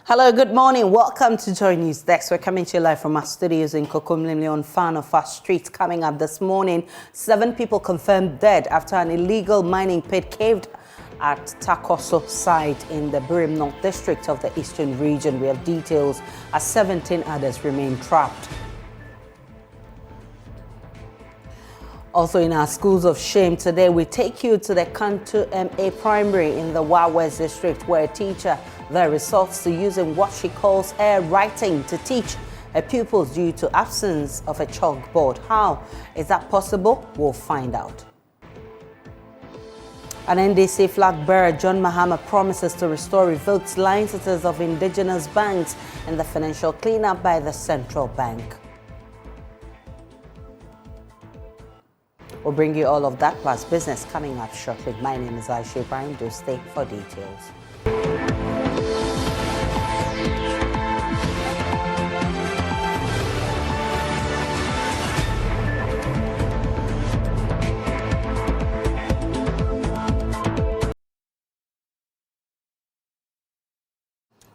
Hello, good morning. Welcome to JoyNews Desk. We're coming to you live from our studios in Kokomlimli on Fanofa Street. Coming up this morning, 7 people confirmed dead after an illegal mining pit caved at Takoso site in the Ibrahim North District of the Eastern region. We have details as 17 others remain trapped. Also in our schools of shame today, we take you to the Cantu Primary in the West District, where a teacher there resorts to using what she calls air writing to teach her pupils due to absence of a chalkboard. How is that possible? We'll find out. An NDC flag bearer, John Mahama, promises to restore revoked licenses of indigenous banks in the financial cleanup by the central bank. We'll bring you all of that plus business coming up shortly. My name is Aisha. Ibrahim. Do stay for details.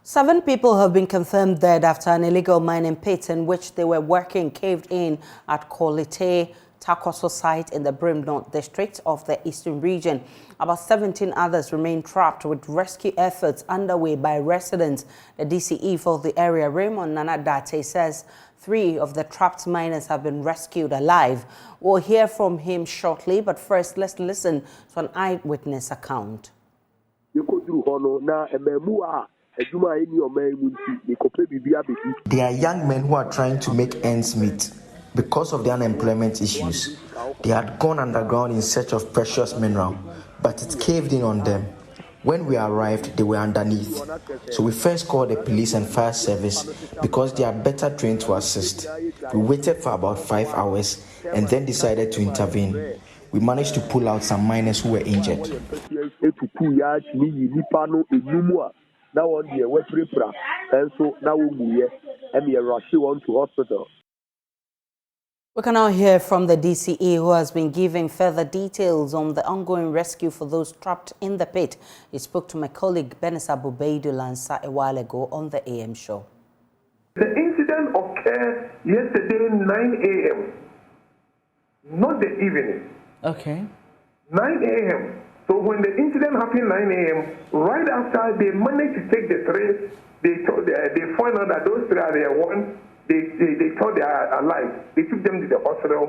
7 people have been confirmed dead after an illegal mining pit in which they were working caved in at Qualite Takoso site in the Ibrahim North District of the Eastern region. About 17 others remain trapped, with rescue efforts underway by residents. The DCE for the area, Raymond Nanadate, says 3 of the trapped miners have been rescued alive. We'll hear from him shortly, but first let's listen to an eyewitness account. They are young men who are trying to make ends meet. Because of the unemployment issues, they had gone underground in search of precious mineral, but it caved in on them. When we arrived, they were underneath. So we first called the police and fire service because they are better trained to assist. We waited for about 5 hours and then decided to intervene. We managed to pull out some miners who were injured. Now on the West Ripra, and so now we rush on to hospital. We can now hear from the DCE, who has been giving further details on the ongoing rescue for those trapped in the pit. He spoke to my colleague Benessa Bubeidu-Lansa a while ago on the AM show. The incident occurred yesterday 9 a.m., not the evening. Okay. 9 a.m. So when the incident happened 9 a.m., right after they managed to take the 3, they found out that those 3 are the ones. They thought they are alive. They took them to the hospital,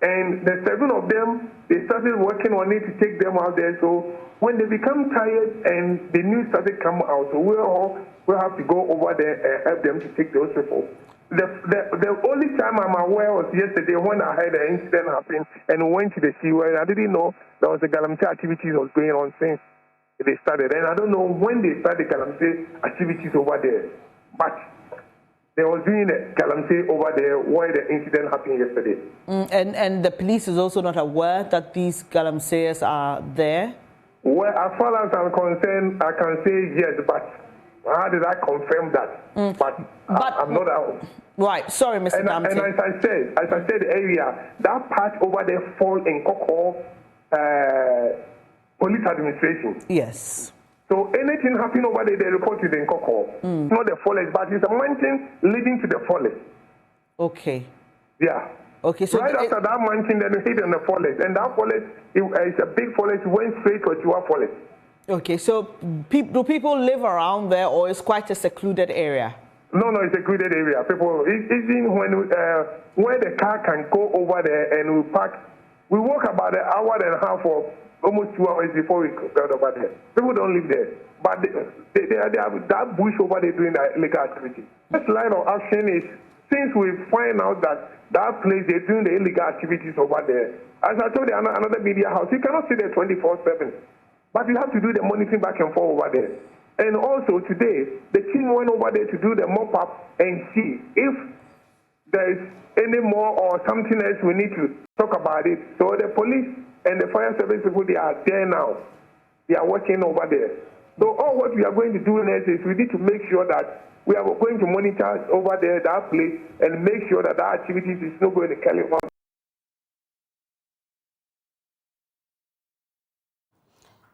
and the 7 of them, they started working on it to take them out there. So when they become tired and the news started coming out, so we'll have to go over there and help them to take those people. The only time I'm aware was yesterday when I heard the incident happen and went to the seaway. I didn't know there was a Galamsey activities was going on since they started, and I don't know when they started Galamsey activities over there, but they was doing a Galamsey over there where the incident happened yesterday. And the police is also not aware that these Galamseyers are there? Well, as far as I'm concerned, I can say yes, but how did I confirm that? But I'm not out. Right, sorry, Mr. Damte. And as I said earlier, that part over there falls in Koko police administration. Yes. So anything happening over there, they report to the Nkoko. It's not the forest, but it's a mountain leading to the forest. Okay. Yeah. Okay. So right after that mountain, then we hit on the forest, and that forest is a big forest. Went straight to Chua forest. Okay. So do people live around there, or is quite a secluded area? No, it's a secluded area. People, even when where the car can go over there and we park, we walk about an hour and a half or almost 2 hours before we got over there. People don't live there. But they have that bush over there doing that illegal activity. This line of action is, since we find out that that place, they're doing the illegal activities over there. As I told you, another media house, you cannot sit there 24/7. But you have to do the monitoring back and forth over there. And also today, the team went over there to do the mop-up and see if there is any more or something else we need to talk about it. So the police and the fire service people, they are there now. They are working over there. So all what we are going to do next is we need to make sure that we are going to monitor over there that place and make sure that that activities is not going to carry on.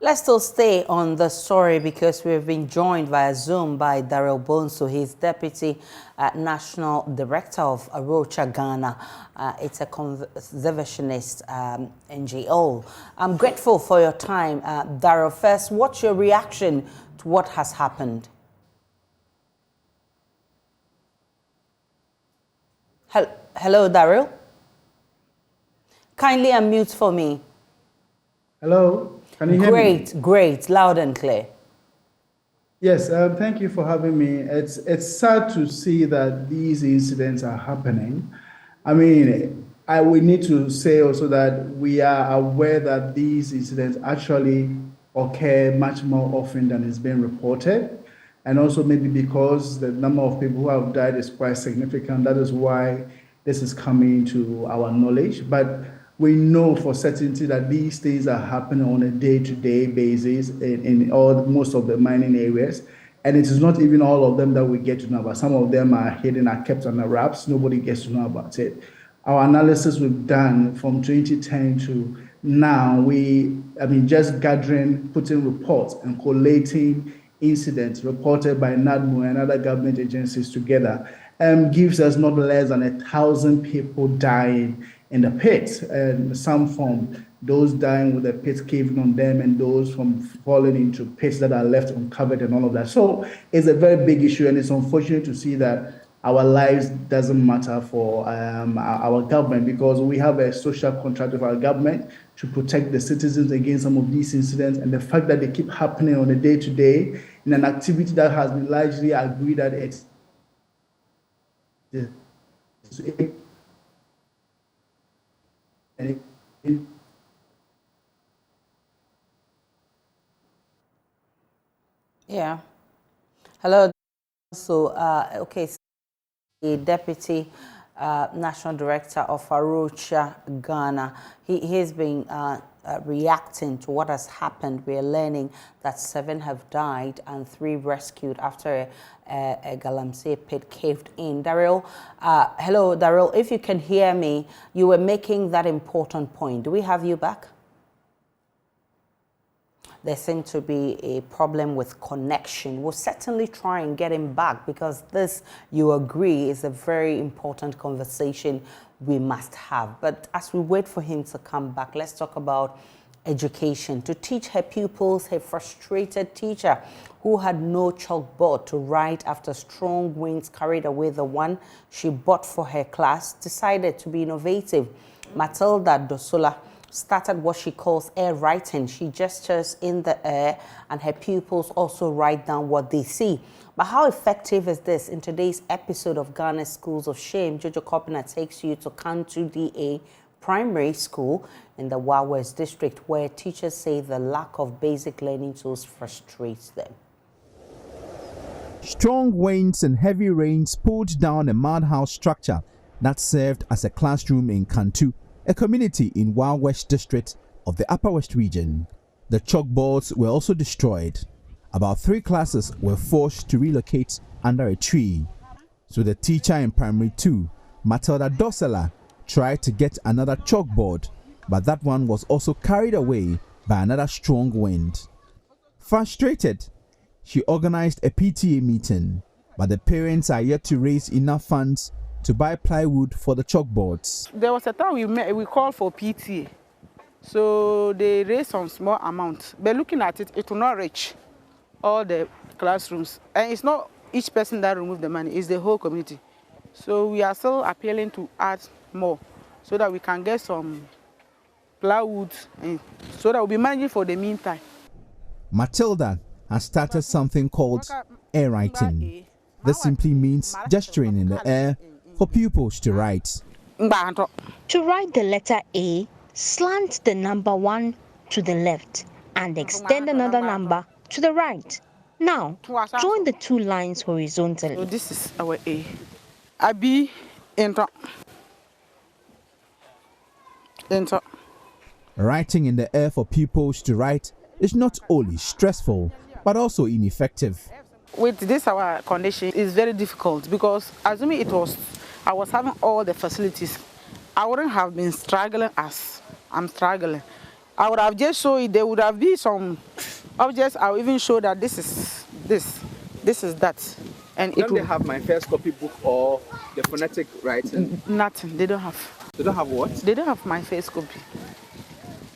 Let's still stay on the story because we've been joined via Zoom by Daryl Bonso. He's Deputy National Director of Arocha Ghana. It's a conservationist NGO. I'm grateful for your time. Daryl, first, what's your reaction to what has happened? Hello, Daryl. Kindly unmute for me. Hello, can you hear me? Great, loud and clear. Yes, thank you for having me. It's sad to see that these incidents are happening. I mean, we need to say also that we are aware that these incidents actually occur much more often than is being reported. And also maybe because the number of people who have died is quite significant, that is why this is coming to our knowledge. But we know for certainty that these things are happening on a day-to-day basis in most of the mining areas. And it is not even all of them that we get to know about. Some of them are hidden, are kept under wraps. Nobody gets to know about it. Our analysis we've done from 2010 to now, just gathering, putting reports and collating incidents reported by NADMO and other government agencies together gives us not less than 1,000 people dying in the pits, and some from those dying with the pits caving on them and those from falling into pits that are left uncovered and all of that. So it's a very big issue, and it's unfortunate to see that our lives doesn't matter for our government, because we have a social contract with our government to protect the citizens against some of these incidents, and the fact that they keep happening on a day-to-day in an activity that has been largely agreed that it's Yeah. Hello. So, okay, so the Deputy National Director of Arocha Ghana, he's been reacting to what has happened. We are learning that 7 have died and 3 rescued after a Galamsey pit caved in. Daryl, hello, Daryl. If you can hear me, you were making that important point. Do we have you back? There seems to be a problem with connection. We'll certainly try and get him back, because this, you agree, is a very important conversation we must have. But as we wait for him to come back, let's talk about education. To teach her pupils, her frustrated teacher who had no chalkboard to write after strong winds carried away the one she bought for her class, decided to be innovative. Matilda Dosola started what she calls air writing. She gestures in the air and her pupils also write down what they see. But how effective is this? In today's episode of Ghana's Schools of Shame, Jojo Kopina takes you to Cantu DA Primary School in the Wawes district, where teachers say the lack of basic learning tools frustrates them. Strong winds and heavy rains pulled down a madhouse structure that served as a classroom in Cantu, a community in Wawes district of the Upper West region. The chalkboards were also destroyed. About 3 classes were forced to relocate under a tree. So the teacher in Primary 2, Matilda Dosela, tried to get another chalkboard, but that one was also carried away by another strong wind. Frustrated, she organized a PTA meeting, but the parents are yet to raise enough funds to buy plywood for the chalkboards. There was a time we called for PTA, so they raised some small amount, but looking at it, it will not reach all the classrooms, and it's not each person that removed the money, it's the whole community. So we are still appealing to add more so that we can get some plywood, and so that we'll be managing for the meantime. Matilda has started something called air writing. This simply means gesturing in the air for pupils to write. To write the letter A, slant the number 1 to the left and extend another number to the right. Now, join the 2 lines horizontally. So this is our A. A B, enter. Enter. Writing in the air for pupils to write is not only stressful, but also ineffective. With this our condition is very difficult, because assuming I was having all the facilities, I wouldn't have been struggling as I'm struggling. I would have just showed it. There would have been some objects. I'll even show that this is that. And Don't they have my first copy book or the phonetic writing? Nothing. They don't have. They don't have what? They don't have my first copy.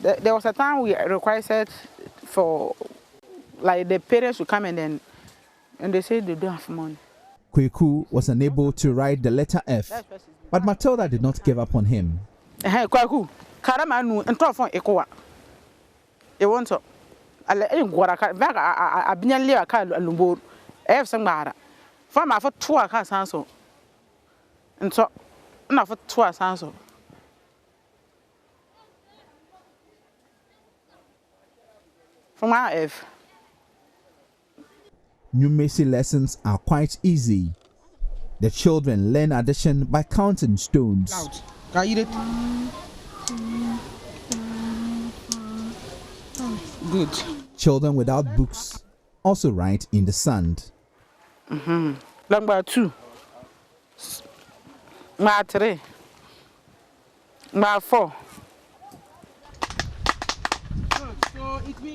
There was a time we requested for, like, the parents to come and they said they don't have money. Kweku was unable to write the letter F, but Matilda did not give up on him. Kweku, karamanu entofon ekowa. E wonto. Ale ngwara ka vaga abinyanle aka lumbo. F sangbara. Fa ma fa to aka sanso. Nto na fa to sanso. From our F. Numeracy lessons are quite easy. The children learn addition by counting stones. Loud. Can you eat it? Good. Children without books also write in the sand. Number 2. Number 3. Number 4.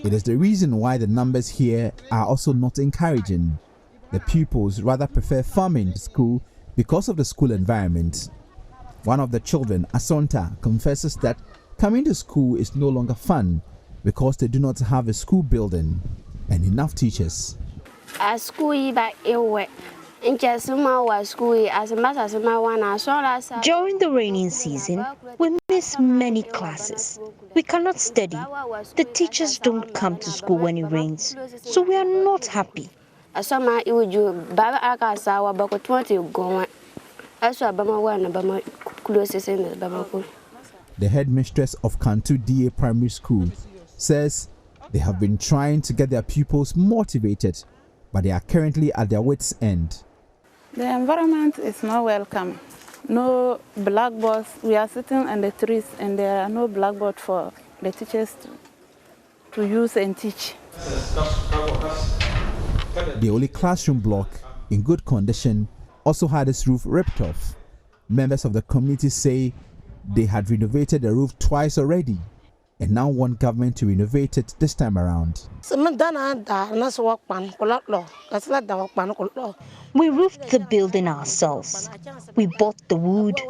It is the reason why the numbers here are also not encouraging. The pupils rather prefer farming to school because of the school environment. One of the children, Asonta, confesses that coming to school is no longer fun because they do not have a school building and enough teachers. During During the raining season, we miss many classes. We cannot study. The teachers don't come to school when it rains, so we are not happy. The headmistress of Cantu DA Primary School says they have been trying to get their pupils motivated, but they are currently at their wits' end. The environment is not welcome. No blackboards. We are sitting under the trees and there are no blackboards for the teachers to use and teach. The only classroom block in good condition also had its roof ripped off. Members of the community say they had renovated the roof twice already and now want government to renovate it this time around. We roofed the building ourselves. We bought the wood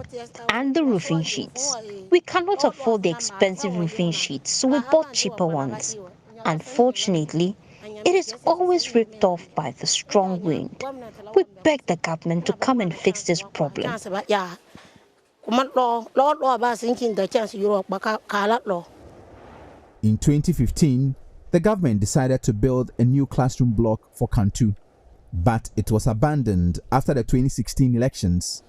and the roofing sheets. We cannot afford the expensive roofing sheets, so we bought cheaper ones. Unfortunately, it is always ripped off by the strong wind. We beg the government to come and fix this problem. In 2015, the government decided to build a new classroom block for Cantu, but it was abandoned after the 2016 elections.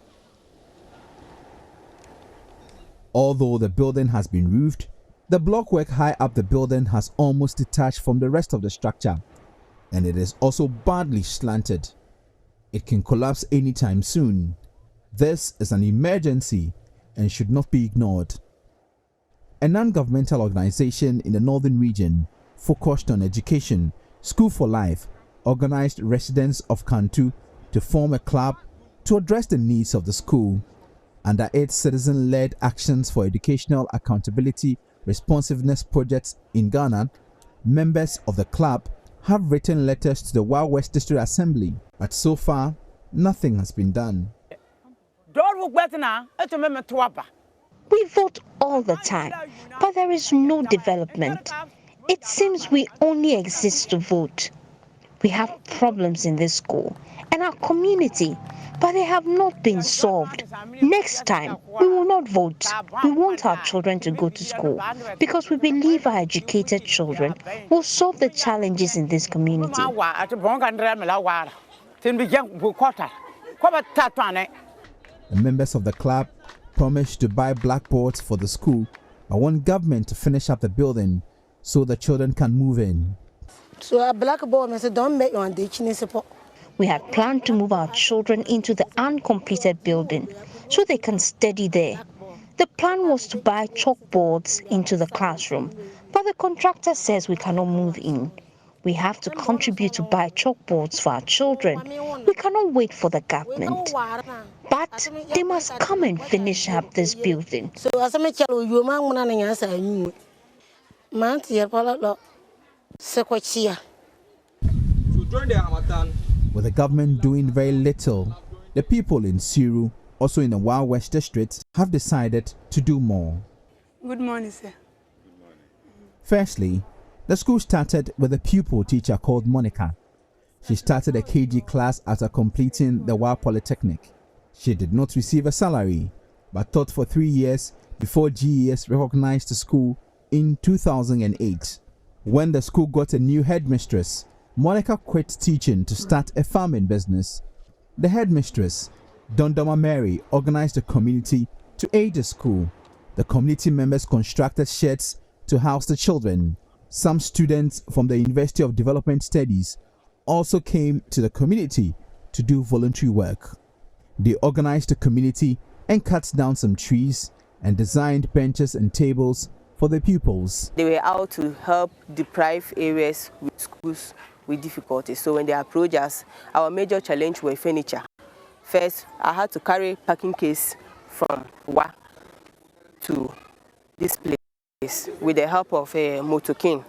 Although the building has been roofed, the blockwork high up the building has almost detached from the rest of the structure, and it is also badly slanted. It can collapse anytime soon. This is an emergency and should not be ignored. A non-governmental organization in the northern region focused on education, School for Life, organized residents of Cantu to form a club to address the needs of the school. Under its citizen-led actions for educational accountability responsiveness projects in Ghana, members of the club have written letters to the Wild West District Assembly, but so far, nothing has been done. We vote all the time, but there is no development. It seems we only exist to vote. We have problems in this school and our community, but they have not been solved. Next time, we will not vote. We want our children to go to school because we believe our educated children will solve the challenges in this community. The members of the club promised to buy blackboards for the school, but want government to finish up the building so the children can move in. So a blackboard, I said, don't make one teaching support. We had planned to move our children into the uncompleted building so they can study there. The plan was to buy chalkboards into the classroom, but the contractor says we cannot move in. We have to contribute to buy chalkboards for our children. We cannot wait for the government. But they must come and finish up this building. Month year pala sequoia. So during the Ramadan, With the government doing very little, the people in Siru, also in the Wild West district, have decided to do more. Good morning, sir. Firstly, the school started with a pupil teacher called Monica. She started a KG class after completing the Wild Polytechnic. She did not receive a salary, but taught for 3 years before GES recognized the school in 2008. When the school got a new headmistress, Monica quit teaching to start a farming business. The headmistress, Dondoma Mary, organized a community to aid the school. The community members constructed sheds to house the children. Some students from the University of Development Studies also came to the community to do voluntary work. They organized the community and cut down some trees and designed benches and tables for the pupils. They were out to help deprived areas with schools with difficulties. So when they approached us, our major challenge was furniture. First, I had to carry packing case from Wa to this place with the help of a motoking,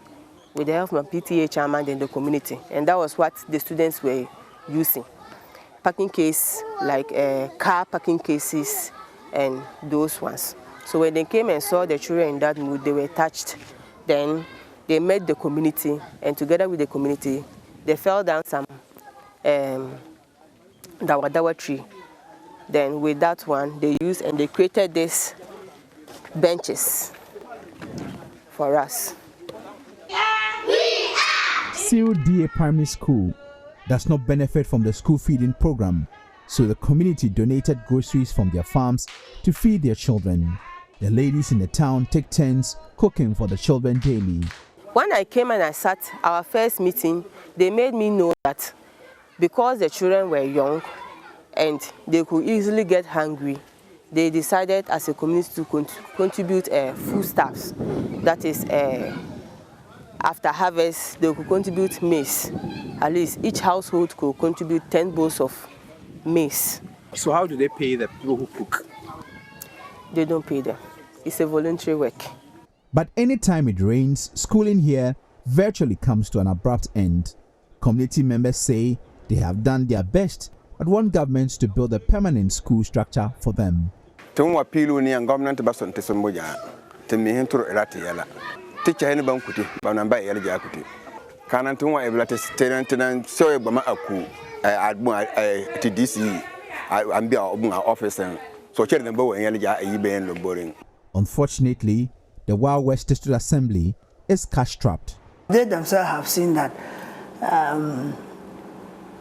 with the help of my PTA chairman and the community. And that was what the students were using. Packing case, like car packing cases and those ones. So when they came and saw the children in that mood, they were touched. Then they met the community, and together with the community, they fell down some dawa tree. Then with that one, they used and they created these benches for us. Siru DA Primary School does not benefit from the school feeding program, so the community donated groceries from their farms to feed their children. The ladies in the town take turns cooking for the children daily. When I came and I sat our first meeting, they made me know that because the children were young and they could easily get hungry, they decided as a community to contribute foodstuffs. That is, after harvest, they could contribute maize. At least each household could contribute 10 bowls of maize. so how do they pay the people who cook? They don't pay them. It's a voluntary work. But anytime it rains, schooling here virtually comes to an abrupt end. Community members say they have done their best but want governments to build a permanent school structure for them. Tumwa pilu ni government bason tesomboja temi hentro elati yala teacher hen bankuti banamba yala jakuti kana tumwa eblate tenant so egbama aku admu TDC ambia obunga office so chere dem bo yala ja ayibe en loboring. Unfortunately, the Wild West District Assembly is cash-strapped. They themselves have seen that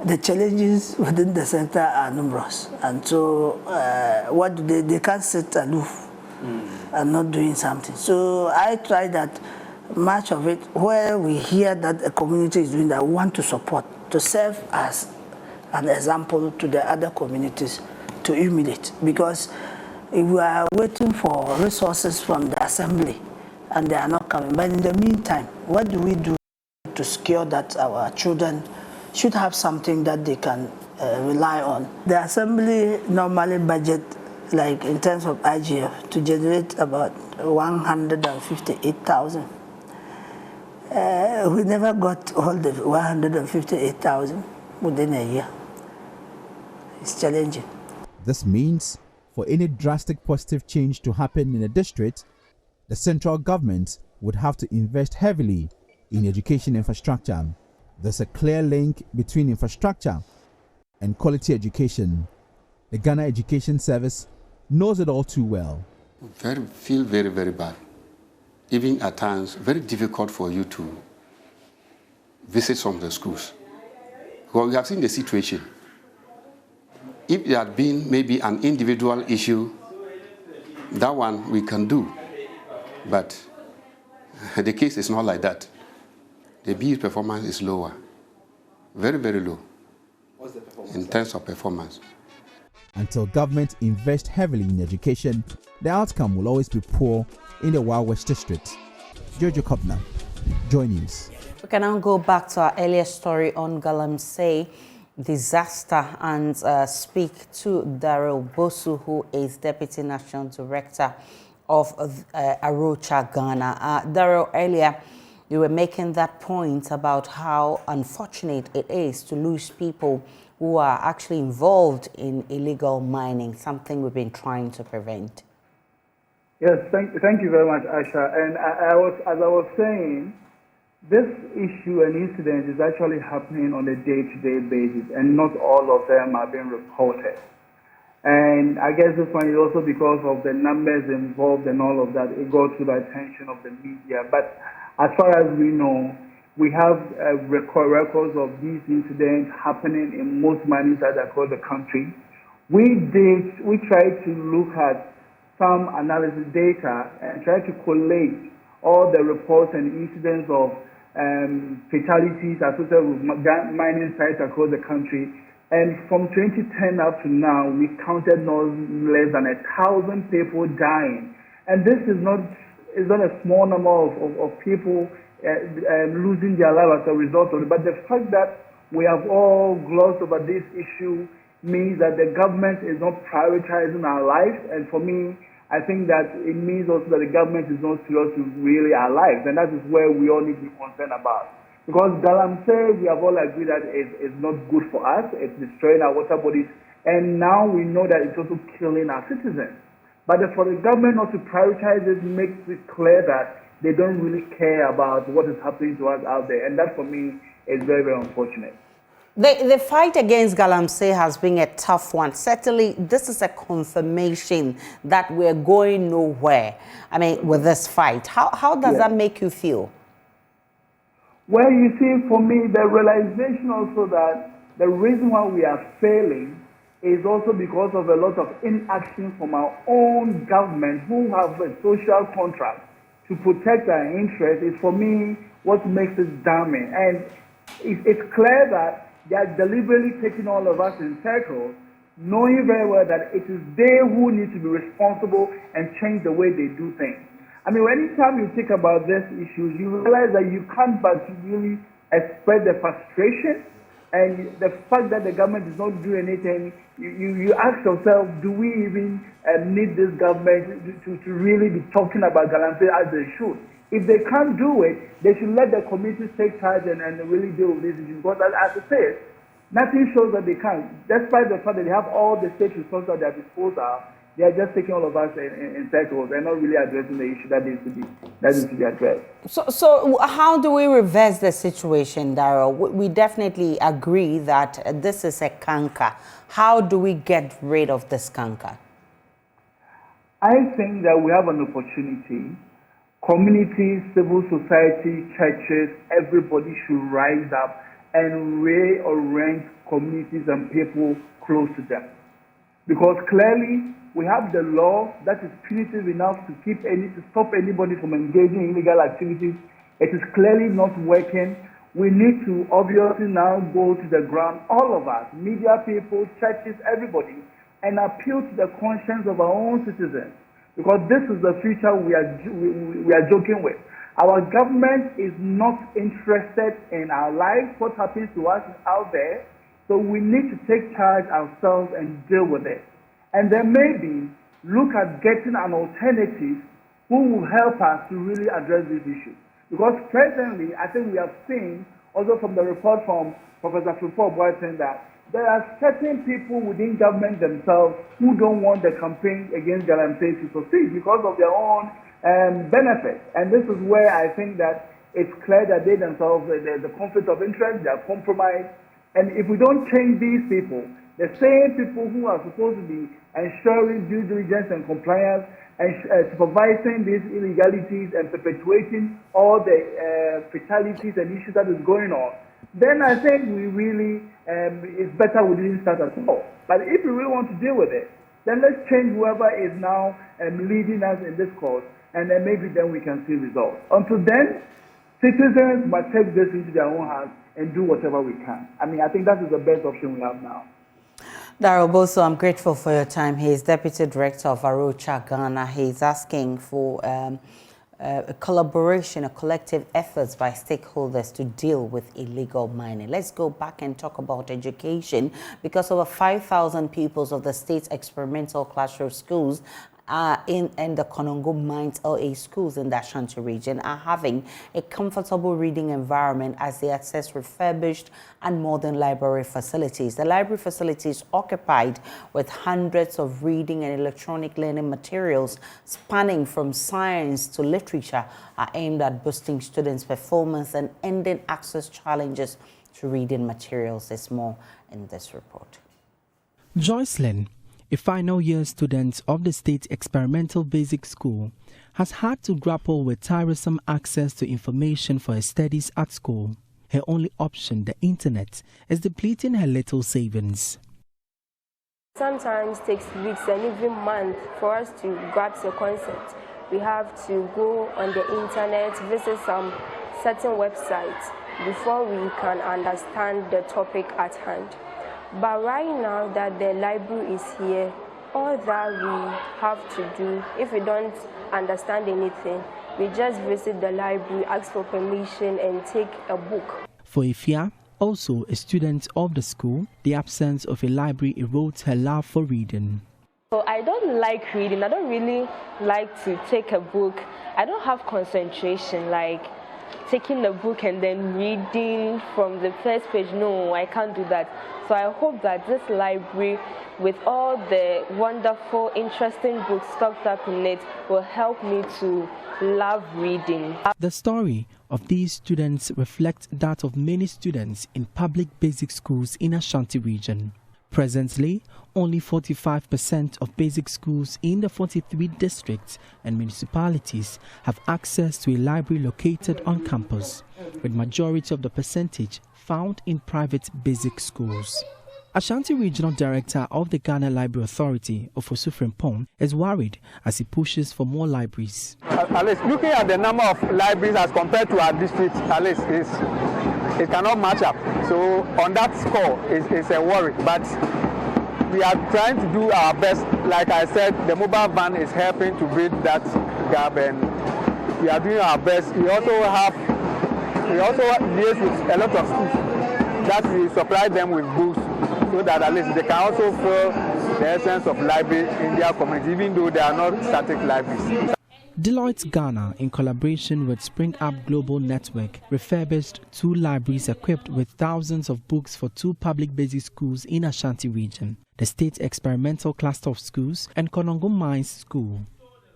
the challenges within the center are numerous, and so what do they can't sit aloof and not doing something. So I try that much of it where we hear that a community is doing that, we want to support, to serve as an example to the other communities to emulate, because if we are waiting for resources from the assembly and they are not coming, but in the meantime, what do we do to secure that our children should have something that they can rely on? The assembly normally budget, like in terms of IGF, to generate about 158,000. We never got all the 158,000 within a year. It's challenging. This means for any drastic positive change to happen in a district, the central government would have to invest heavily in education infrastructure. There's a clear link between infrastructure and quality education. The Ghana Education Service knows it all too well. Feel very, very bad. Even at times, very difficult for you to visit some of the schools. Well, we have seen the situation. If there had been maybe an individual issue, that one we can do. But the case is not like that. The BE performance is lower, very, very low. What's the performance in terms of performance? Until government invest heavily in education, the outcome will always be poor in the Wild West District. Jojo Kopner, JoyNews. We can now go back to our earlier story on Galamsey disaster and speak to Daryl Bonso, who is Deputy National Director of Arocha, Ghana. Daryl, earlier you were making that point about how unfortunate it is to lose people who are actually involved in illegal mining, something we've been trying to prevent. Yes, thank you very much, Aisha. And as I was saying, this issue and incident is actually happening on a day-to-day basis, and not all of them are being reported. And I guess this one is also because of the numbers involved and all of that. It got to the attention of the media. But as far as we know, we have records of these incidents happening in most mining sites across the country. We tried to look at some analysis data and try to collate all the reports and incidents of fatalities associated with mining sites across the country. And from 2010 up to now, we counted no less than 1,000 people dying. And this is not a small number of people losing their lives as a result of it. But the fact that we have all glossed over this issue means that the government is not prioritizing our lives. And for me, I think that it means also that the government is not serious to really our lives. And that is where we all need to be concerned about. Because Galamsey, we have all agreed that it's not good for us. It's destroying our water bodies. And now we know that it's also killing our citizens. But for the government not to prioritize it makes it clear that they don't really care about what is happening to us out there. And that, for me, is very, very unfortunate. The fight against Galamsey has been a tough one. Certainly, this is a confirmation that we're going nowhere. I mean, with this fight. How does that make you feel? Well, you see, for me, the realization also that the reason why we are failing is also because of a lot of inaction from our own government who have a social contract to protect our interests is, for me, what makes it damning. And it's clear that they are deliberately taking all of us in circles, knowing very well that it is they who need to be responsible and change the way they do things. I mean, anytime you think about these issues, you realize that you can't but really express the frustration and the fact that the government is not doing anything. You ask yourself, do we even need this government to really be talking about Galamsey as they should? If they can't do it, they should let the communities take charge and really deal with these issues. Because as I said, nothing shows that they can't. Despite the fact that they have all the state resources at their disposal, they are just taking all of us in circles and not really addressing the issue that needs to be addressed. So how do we reverse the situation, Daryl? We definitely agree that this is a canker. How do we get rid of this canker? I think that we have an opportunity. Communities, civil society, churches, everybody should rise up and reorient communities and people close to them. Because clearly, we have the law that is punitive enough to stop anybody from engaging in illegal activities. It is clearly not working. We need to obviously now go to the ground, all of us, media people, churches, everybody, and appeal to the conscience of our own citizens. Because this is the future we are joking with. Our government is not interested in our lives. What happens to us is out there. So we need to take charge ourselves and deal with it. And then maybe look at getting an alternative who will help us to really address this issue. Because presently, I think we have seen, also from the report from Professor Frimpong Boateng, that there are certain people within government themselves who don't want the campaign against Galamsey to succeed because of their own benefits. And this is where I think that it's clear that they themselves, there's a conflict of interest, they are compromised. And if we don't change these people, the same people who are supposed to be ensuring due diligence and compliance and supervising these illegalities and perpetuating all the fatalities and issues that is going on, then I think we really, it's better we didn't start at all. But if we really want to deal with it, then let's change whoever is now leading us in this cause, and then maybe then we can see results. Until then, citizens must take this into their own hands and do whatever we can. I mean, I think that is the best option we have now. Daryl Bonso, I'm grateful for your time. He is Deputy Director of Arocha, Ghana. He's asking for a collaboration, a collective efforts by stakeholders to deal with illegal mining. Let's go back and talk about education, because over 5,000 pupils of the state's experimental classroom schools in the Konongo Mines LA schools in the Ashanti region are having a comfortable reading environment as they access refurbished and modern library facilities. The library facilities occupied with hundreds of reading and electronic learning materials spanning from science to literature are aimed at boosting students' performance and ending access challenges to reading materials. There's more in this report. Joycelyn, a final year student of the State Experimental Basic School, has had to grapple with tiresome access to information for her studies at school. Her only option, the internet, is depleting her little savings. Sometimes it takes weeks and even months for us to grasp a concept. We have to go on the internet, visit some certain websites before we can understand the topic at hand. But right now that the library is here, all that we have to do, if we don't understand anything, we just visit the library, ask for permission, and take a book. For Ifya, also a student of the school, the absence of a library erodes her love for reading. So I don't like reading. I don't really like to take a book. I don't have concentration, like taking the book and then reading from the first page. No, I can't do that. So I hope that this library, with all the wonderful, interesting books stocked up in it, will help me to love reading. The story of these students reflects that of many students in public basic schools in Ashanti region. Presently, only 45% of basic schools in the 43 districts and municipalities have access to a library located on campus, with majority of the percentage found in private basic schools. Ashanti Regional Director of the Ghana Library Authority, Ofosu Frimpong, is worried as he pushes for more libraries. At least looking at the number of libraries as compared to our district, at least it cannot match up. So on that score, it's a worry. But we are trying to do our best. Like I said, the mobile van is helping to bridge that gap, and we are doing our best. We also liaise with a lot of schools that we supply them with books, so that at least they can also feel the essence of library in their community, even though they are not static libraries. Deloitte Ghana, in collaboration with Spring Up Global Network, refurbished 2 libraries equipped with thousands of books for 2 public basic schools in Ashanti region, the State Experimental Cluster of Schools and Konongo Mines School.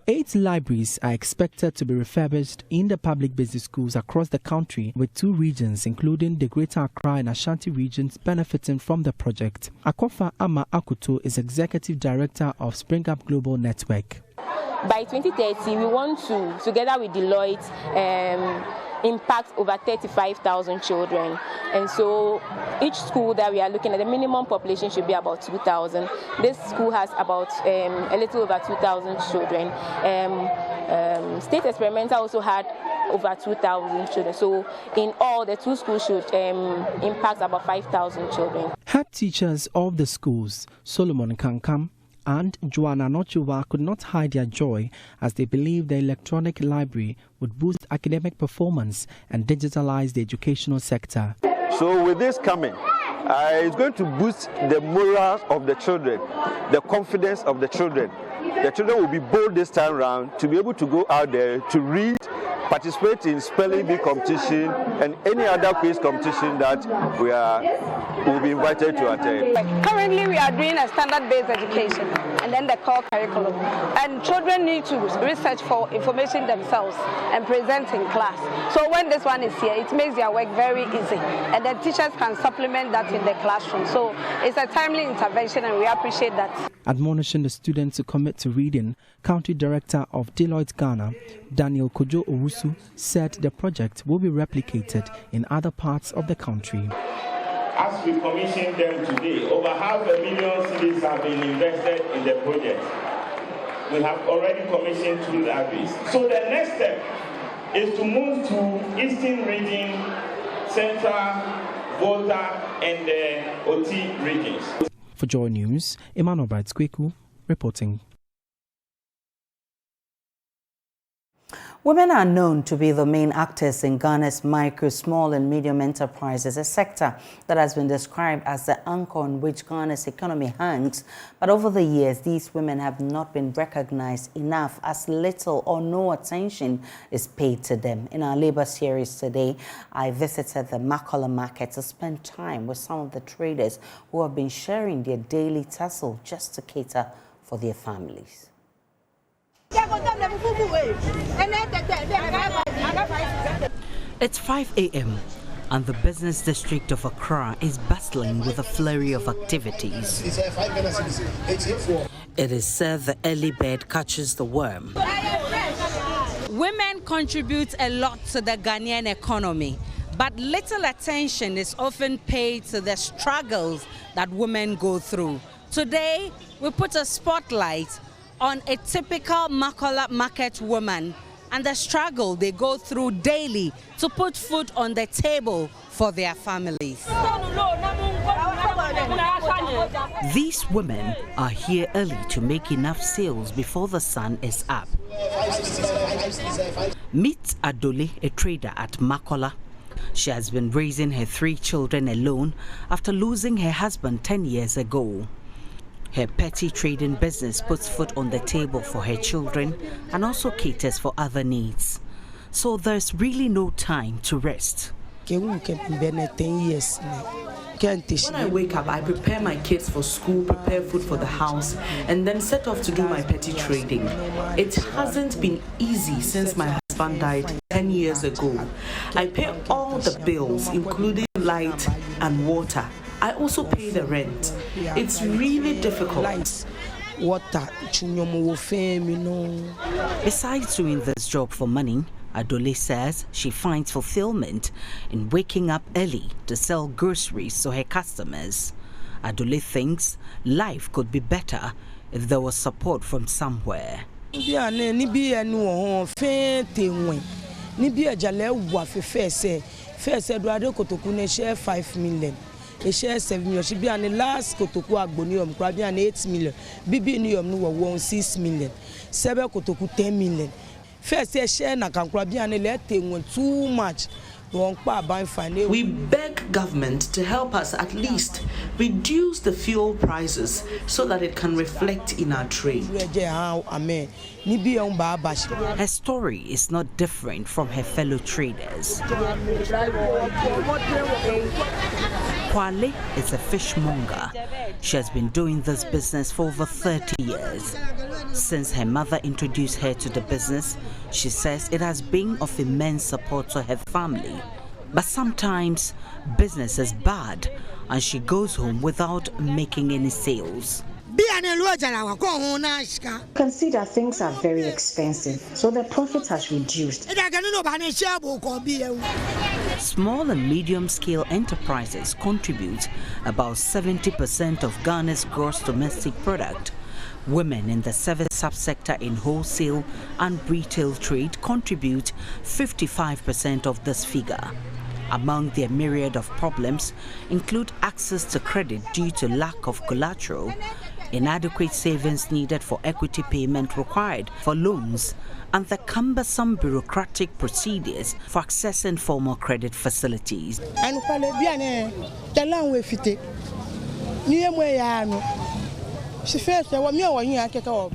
8 libraries are expected to be refurbished in the public basic schools across the country, with 2 regions, including the Greater Accra and Ashanti regions, benefiting from the project. Akofa Ama Akuto is Executive Director of Spring Up Global Network. By 2030, we want to, together with Deloitte, impact over 35,000 children. And so each school that we are looking at, the minimum population should be about 2,000. This school has about a little over 2,000 children. State Experimental also had over 2,000 children. So in all, the 2 schools should impact about 5,000 children. Head teachers of the schools, Solomon Kankam and Joanna Nochua, could not hide their joy as they believe the electronic library would boost academic performance and digitalize the educational sector. So with this coming, it's going to boost the morale of the children, the confidence of the children. The children will be bold this time around to be able to go out there to read, participate in spelling bee competition and any other quiz competition that we will be invited to attend. Currently we are doing a standard-based education and then the core curriculum. And children need to research for information themselves and present in class. So when this one is here, it makes their work very easy. And the teachers can supplement that in the classroom. So it's a timely intervention and we appreciate that. Admonishing the students to commit to reading, Country Director of Deloitte Ghana, Daniel Kojo Owusu, said the project will be replicated in other parts of the country. As we commissioned them today, over 500,000 cedis have been invested in the project. We have already commissioned 2 libraries. So the next step is to move to Eastern region, Central, Volta, and the OT regions. For JoyNews, Emmanuel Bright Kweku reporting. Women are known to be the main actors in Ghana's micro, small and medium enterprises, a sector that has been described as the anchor on which Ghana's economy hangs. But over the years, these women have not been recognized enough, as little or no attention is paid to them. In our labor series today, I visited the Makola market to spend time with some of the traders who have been sharing their daily tussle just to cater for their families. It's 5 a.m. and the business district of Accra is bustling with a flurry of activities. It is said the early bird catches the worm. Women contribute a lot to the Ghanaian economy, but little attention is often paid to the struggles that women go through. Today, we put a spotlight on a typical Makola market woman and the struggle they go through daily to put food on the table for their families. These women are here early to make enough sales before the sun is up. Meet Adole, a trader at Makola. She has been raising her 3 children alone after losing her husband 10 years ago. Her petty trading business puts food on the table for her children and also caters for other needs. So there's really no time to rest. When I wake up, I prepare my kids for school, prepare food for the house, and then set off to do my petty trading. It hasn't been easy since my husband died 10 years ago. I pay all the bills, including light and water. I also pay the rent. It's really difficult. Besides doing this job for money, Adole says she finds fulfillment in waking up early to sell groceries to her customers. Adole thinks life could be better if there was support from somewhere. Share 5 million. A share 7 million. She be on the last kotoku agbonium, probably an 8 million. Bibi nium no 1.6 million. Sebe kotoku 10 million. First share na kan probably an let too much. We beg government to help us at least reduce the fuel prices so that it can reflect in our trade. Her story is not different from her fellow traders. Kwale is a fishmonger. She has been doing this business for over 30 years. Since her mother introduced her to the business, she says it has been of immense support to her family. But sometimes business is bad and she goes home without making any sales. Consider things are very expensive, so the profit has reduced. Small and medium-scale enterprises contribute about 70% of Ghana's gross domestic product. Women in the service subsector in wholesale and retail trade contribute 55% of this figure. Among their myriad of problems include access to credit due to lack of collateral, inadequate savings needed for equity payment required for loans, and the cumbersome bureaucratic procedures for accessing formal credit facilities.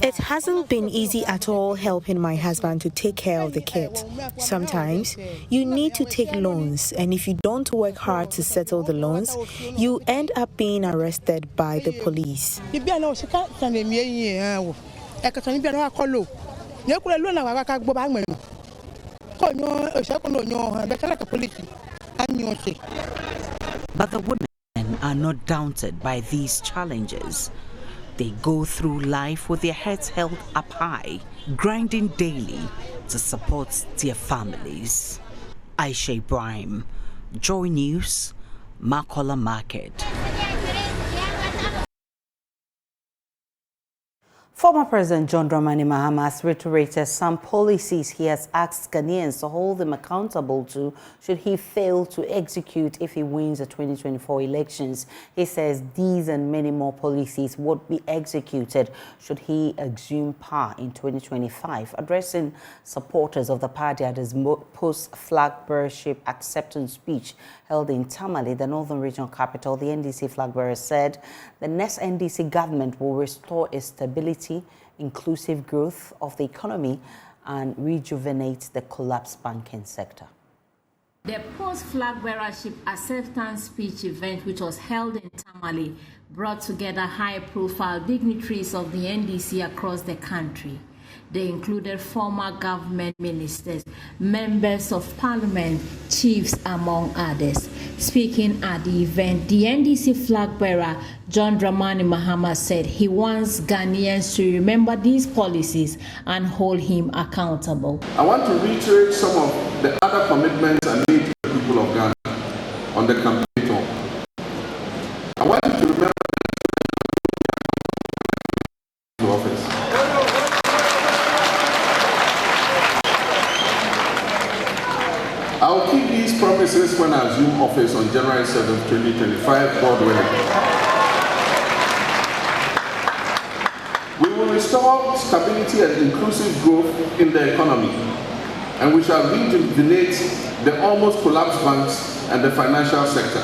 It hasn't been easy at all helping my husband to take care of the kids. Sometimes you need to take loans, and if you don't work hard to settle the loans, you end up being arrested by the police. But the women are not daunted by these challenges. They go through life with their heads held up high, grinding daily to support their families. Aisha Ibrahim, JoyNews, Makola Market. Former President John Dramani Mahama has reiterated some policies he has asked Ghanaians to hold him accountable to should he fail to execute if he wins the 2024 elections. He says these and many more policies would be executed should he assume power in 2025. Addressing supporters of the party at his post-flag bearership acceptance speech held in Tamale, the northern regional capital, the NDC flag bearer said the next NDC government will restore its stability, inclusive growth of the economy, and rejuvenate the collapsed banking sector. The post-flag bearership acceptance speech event, which was held in Tamale, brought together high-profile dignitaries of the NDC across the country. They included former government ministers, members of parliament, chiefs, among others. Speaking at the event, the NDC flag bearer, John Dramani Mahama, said he wants Ghanaians to remember these policies and hold him accountable. I want to reiterate some of the other commitments I made to the people of Ghana on the campaign tour. I want you to remember the office. I will keep these promises when I assume office on January 7, 2025, God willing. We will restore stability and inclusive growth in the economy, and we shall rejuvenate the almost collapsed banks and the financial sector.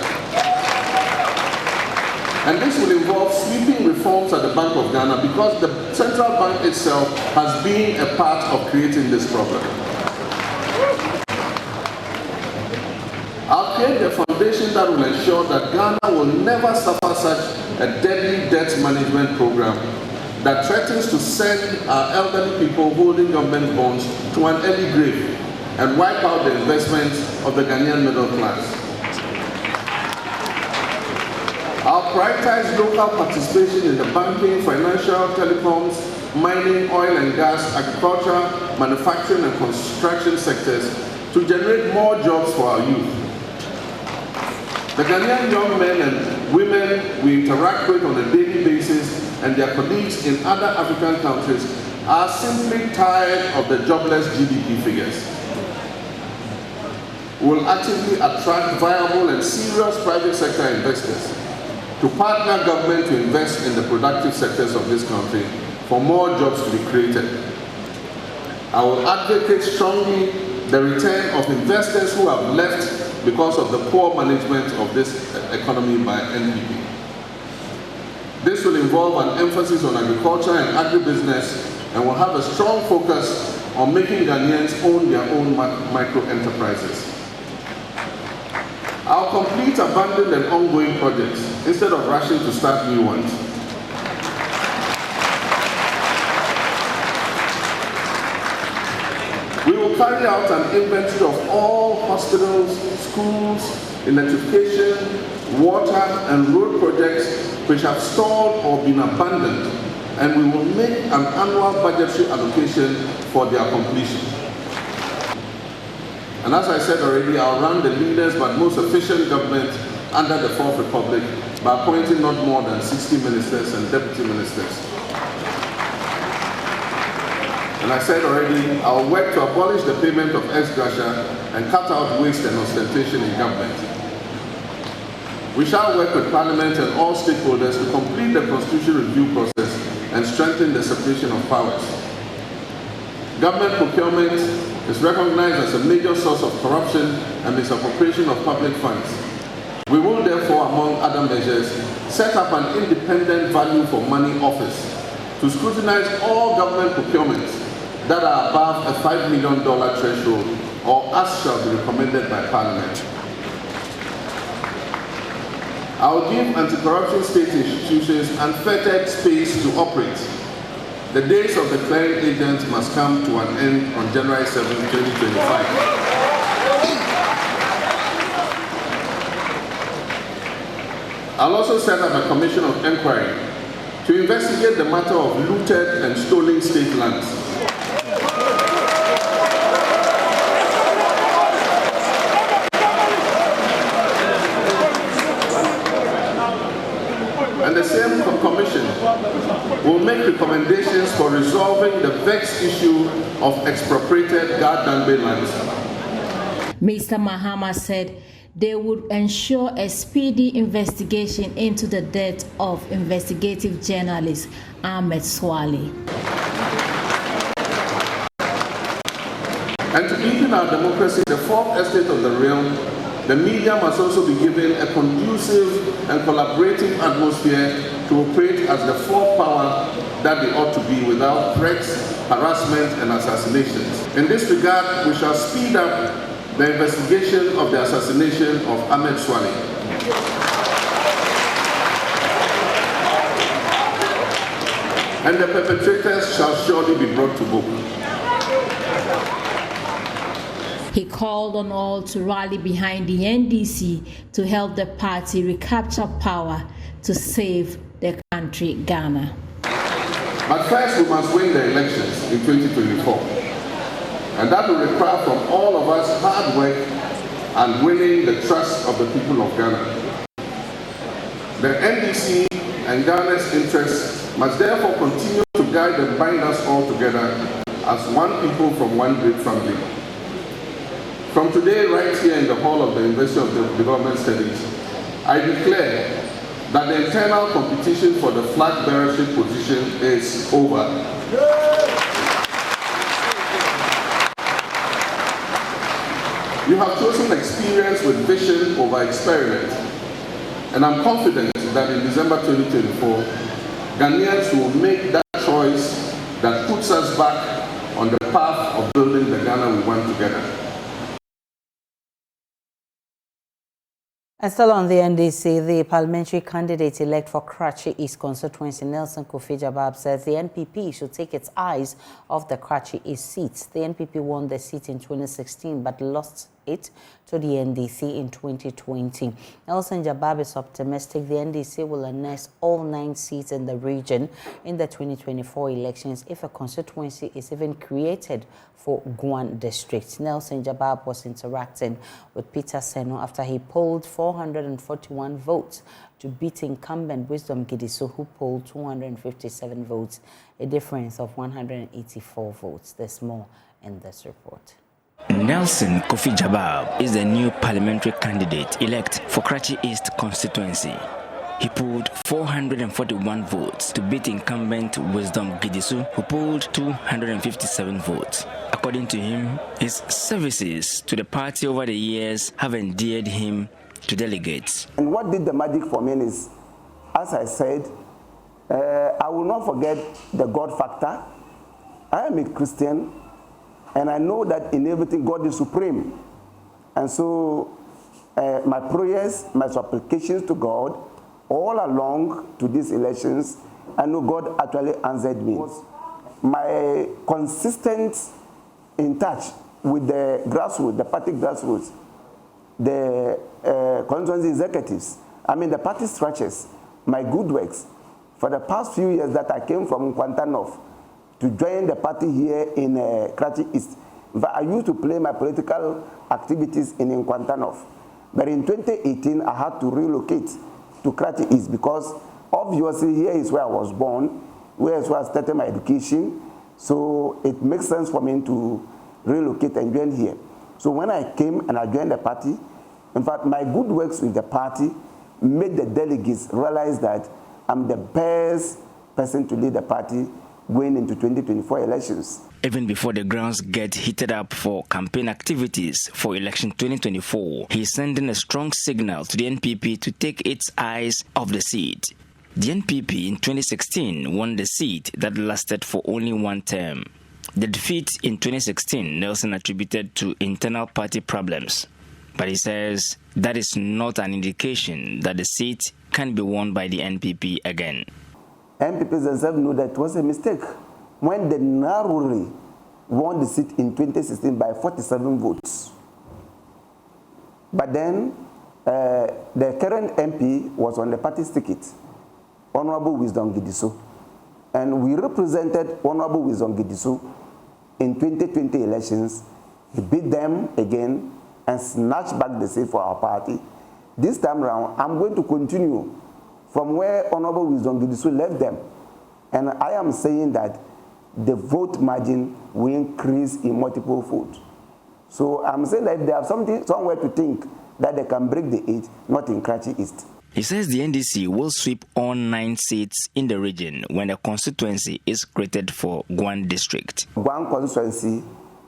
And this will involve sweeping reforms at the Bank of Ghana because the central bank itself has been a part of creating this problem. I'll create a foundation that will ensure that Ghana will never suffer such a deadly debt management program that threatens to send our elderly people holding government bonds to an early grave and wipe out the investments of the Ghanaian middle class. I'll prioritize local participation in the banking, financial, telecoms, mining, oil and gas, agriculture, manufacturing and construction sectors to generate more jobs for our youth. The Ghanaian young men and women we interact with on a daily basis and their colleagues in other African countries are simply tired of the jobless GDP figures. We will actively attract viable and serious private sector investors to partner government to invest in the productive sectors of this country for more jobs to be created. I will advocate strongly the return of investors who have left because of the poor management of this economy by NPP. This will involve an emphasis on agriculture and agribusiness and will have a strong focus on making Ghanaians own their own micro-enterprises. I'll complete abandoned and ongoing projects instead of rushing to start new ones. We will carry out an inventory of all hospitals, schools, electrification, water and road projects which have stalled or been abandoned, and we will make an annual budgetary allocation for their completion. And as I said already, I'll run the leaders but most efficient government under the Fourth Republic by appointing not more than 60 ministers and deputy ministers. And I said already, I'll work to abolish the payment of ex gratia and cut out waste and ostentation in government. We shall work with Parliament and all stakeholders to complete the constitutional review process and strengthen the separation of powers. Government procurement is recognized as a major source of corruption and misappropriation of public funds. We will therefore, among other measures, set up an independent value for money office to scrutinize all government procurements that are above a $5 million threshold or as shall be recommended by Parliament. I will give anti-corruption state institutions unfettered space to operate. The days of the clearing agents must come to an end on January 7, 2025. I'll also set up a commission of inquiry to investigate the matter of looted and stolen state lands. And the same commission will make recommendations for resolving the vexed issue of expropriated Gardanbe lands. Mr. Mahama said they would ensure a speedy investigation into the death of investigative journalist Ahmed Swale. And to deepen our democracy, the fourth estate of the realm, the media must also be given a conducive and collaborative atmosphere to operate as the fourth power that they ought to be without threats, harassment, and assassinations. In this regard, we shall speed up the investigation of the assassination of Ahmed Swale. And the perpetrators shall surely be brought to book. He called on all to rally behind the NDC to help the party recapture power to save the country, Ghana. But first, we must win the elections in 2024. And that will require from all of us hard work and winning the trust of the people of Ghana. The NDC and Ghana's interests must therefore continue to guide and bind us all together as one people from one great family. From today, right here in the hall of the University of Development Studies, I declare that the internal competition for the flag bearership position is over. You have chosen experience with vision over experiment, and I'm confident that in December 2024, Ghanaians will make that choice that puts us back on the path of building the Ghana we want together. And still on the NDC, the parliamentary candidate-elect for Karachi East constituency, Nelson Kofi Jabab, says the NPP should take its eyes off the Karachi East seat. The NPP won the seat in 2016 but lost it to the NDC in 2020. Nelson Jabab is optimistic the NDC will annex all 9 seats in the region in the 2024 elections if a constituency is even created for Guan district. Nelson Jabab was interacting with Peter Seno after he polled 441 votes to beat incumbent Wisdom Gidiso, who polled 257 votes, a difference of 184 votes. There's more in this report. Nelson Kofi Jabab is the new parliamentary candidate-elect for Karachi East constituency. He polled 441 votes to beat incumbent Wisdom Gidisu, who polled 257 votes. According to him, his services to the party over the years have endeared him to delegates. And what did the magic for me is, as I said, I will not forget the God factor. I am a Christian, and I know that in everything God is supreme. And so my prayers, my supplications to God all along to these elections, I know God actually answered me. My consistent in touch with the grassroots, the party grassroots, the constituency executives, the party structures, my good works. For the past few years that I came from Kwanta to join the party here in Karachi East. I used to play my political activities in Kwanta. But in 2018, I had to relocate to Karachi East because obviously here is where I was born, where is where I started my education. So it makes sense for me to relocate and join here. So when I came and I joined the party, in fact, my good works with the party made the delegates realize that I'm the best person to lead the party going into 2024 elections. Even before the grounds get heated up for campaign activities for election 2024, he's sending a strong signal to the NPP to take its eyes off the seat. The NPP in 2016 won the seat that lasted for only one term. The defeat in 2016, Nelson attributed to internal party problems. But he says that is not an indication that the seat can be won by the NPP again. MPPs themselves knew that it was a mistake when they narrowly won the seat in 2016 by 47 votes. But then the current MP was on the party's ticket, Honorable Wisdom Gidiso. And we represented Honorable Wisdom Gidiso in 2020 elections. He beat them again and snatched back the seat for our party. This time around, I'm going to continue from where Honorable Wisdom Gidisu left them. And I am saying that the vote margin will increase in multiple fold. So I'm saying that they have somewhere to think that they can break the 8, not in Karachi East. He says the NDC will sweep all 9 seats in the region when a constituency is created for Guan district. Guan constituency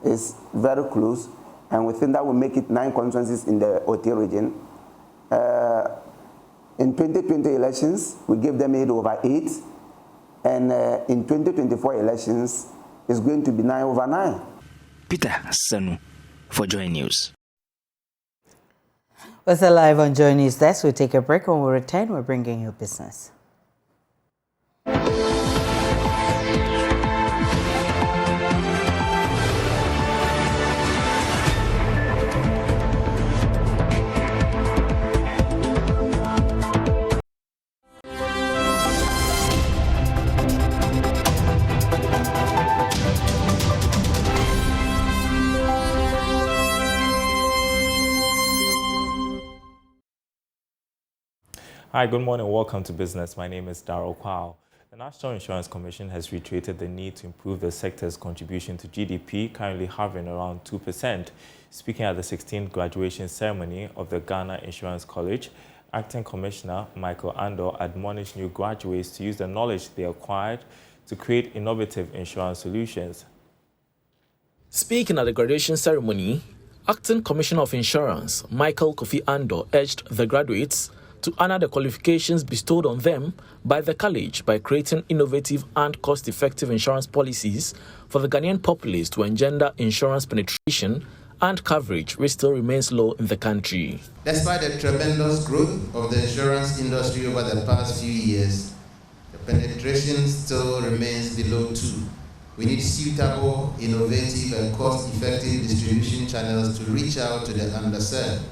is very close, and we think that will make it 9 constituencies in the OT region. In 2020 elections, we gave them 8/8, and in 2024 elections, it's going to be 9/9. Peter Sanu for JoyNews. We're still live on JoyNews Desk. We'll take a break. When we return, we're bringing you business. Hi, good morning. Welcome to Business. My name is Daryl Bonso. The National Insurance Commission has reiterated the need to improve the sector's contribution to GDP, currently hovering around 2%. Speaking at the 16th graduation ceremony of the Ghana Insurance College, Acting Commissioner Michael Ando admonished new graduates to use the knowledge they acquired to create innovative insurance solutions. Speaking at the graduation ceremony, Acting Commissioner of Insurance Michael Kofi Ando urged the graduates to honor the qualifications bestowed on them by the college by creating innovative and cost-effective insurance policies for the Ghanaian populace to engender insurance penetration and coverage, which still remains low in the country. Despite the tremendous growth of the insurance industry over the past few years, the penetration still remains below 2. We need suitable, innovative, and cost-effective distribution channels to reach out to the underserved.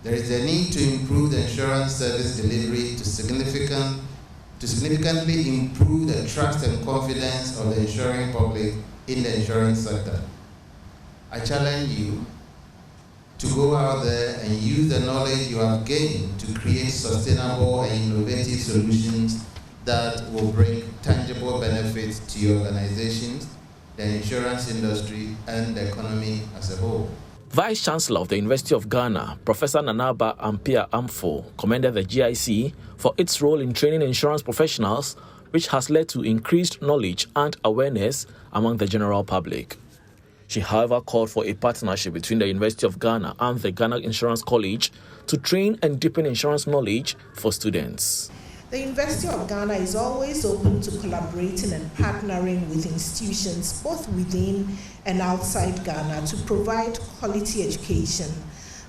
There is a need to improve the insurance service delivery to significantly improve the trust and confidence of the insuring public in the insurance sector. I challenge you to go out there and use the knowledge you have gained to create sustainable and innovative solutions that will bring tangible benefits to your organizations, the insurance industry, and the economy as a whole. Vice-Chancellor of the University of Ghana, Professor Nanaba Ampia Amfo, commended the GIC for its role in training insurance professionals, which has led to increased knowledge and awareness among the general public. She, however, called for a partnership between the University of Ghana and the Ghana Insurance College to train and deepen insurance knowledge for students. The University of Ghana is always open to collaborating and partnering with institutions both within and outside Ghana to provide quality education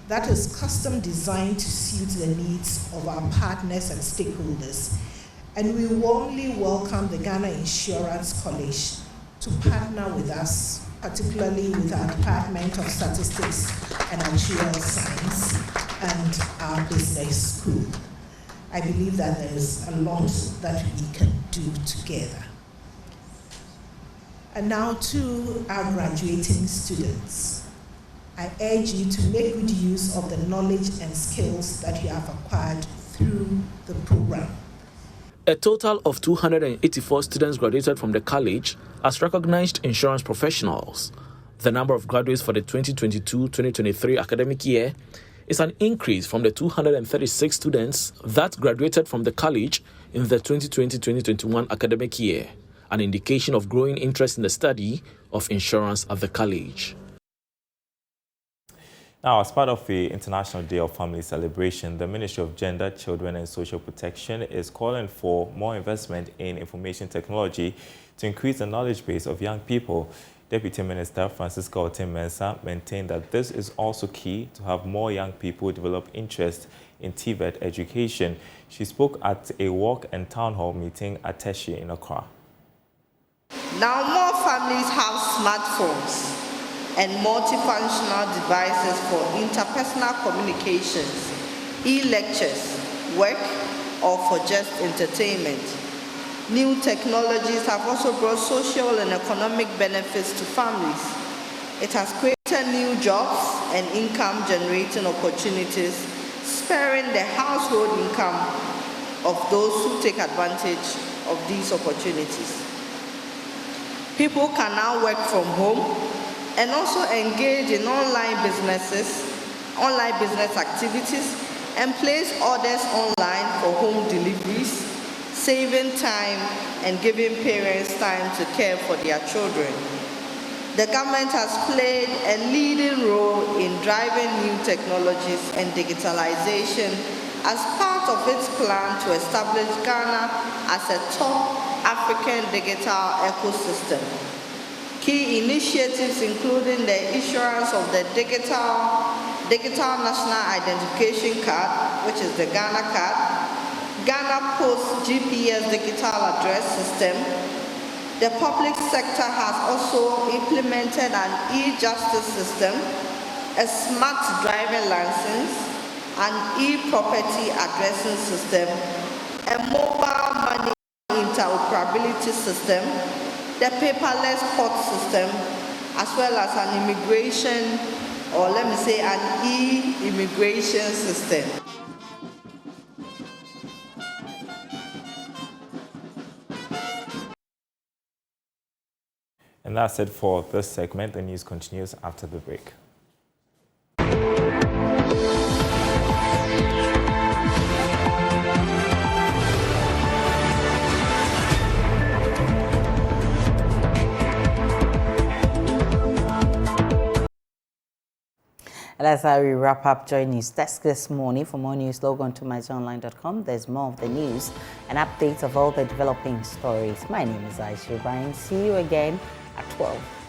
that is custom designed to suit the needs of our partners and stakeholders. And we warmly welcome the Ghana Insurance College to partner with us, particularly with our Department of Statistics and Actuarial Science and our business school. I believe that there is a lot that we can do together. And now to our graduating students. I urge you to make good use of the knowledge and skills that you have acquired through the program. A total of 284 students graduated from the college as recognized insurance professionals. The number of graduates for the 2022-2023 academic year is an increase from the 236 students that graduated from the college in the 2020-2021 academic year, an indication of growing interest in the study of insurance at the college. Now, as part of the International Day of Family celebration, the Ministry of Gender, Children and Social Protection is calling for more investment in information technology to increase the knowledge base of young people. Deputy Minister Francisca Otim-Mensah maintained that this is also key to have more young people develop interest in TVET education. She spoke at a walk and town hall meeting at Teshi in Accra. Now more families have smartphones and multifunctional devices for interpersonal communications, e-lectures, work, or for just entertainment. New technologies have also brought social and economic benefits to families. It has created new jobs and income-generating opportunities, sparing the household income of those who take advantage of these opportunities. People can now work from home and also engage in online business activities, and place orders online for home deliveries, saving time and giving parents time to care for their children. The government has played a leading role in driving new technologies and digitalization as part of its plan to establish Ghana as a top African digital ecosystem. Key initiatives including the issuance of the Digital National Identification Card, which is the Ghana card, Ghana Post GPS digital address system. The public sector has also implemented an e-justice system, a smart driving license, an e-property addressing system, a mobile money interoperability system, the paperless port system, as well as an immigration, or let me say an e-immigration system. And that's it for this segment. The news continues after the break. And that's how we wrap up JoyNews Desk this morning. For more news, log on to myjoyonline.com. There's more of the news and updates of all the developing stories. My name is Aisha Ibrahim. See you again at 12.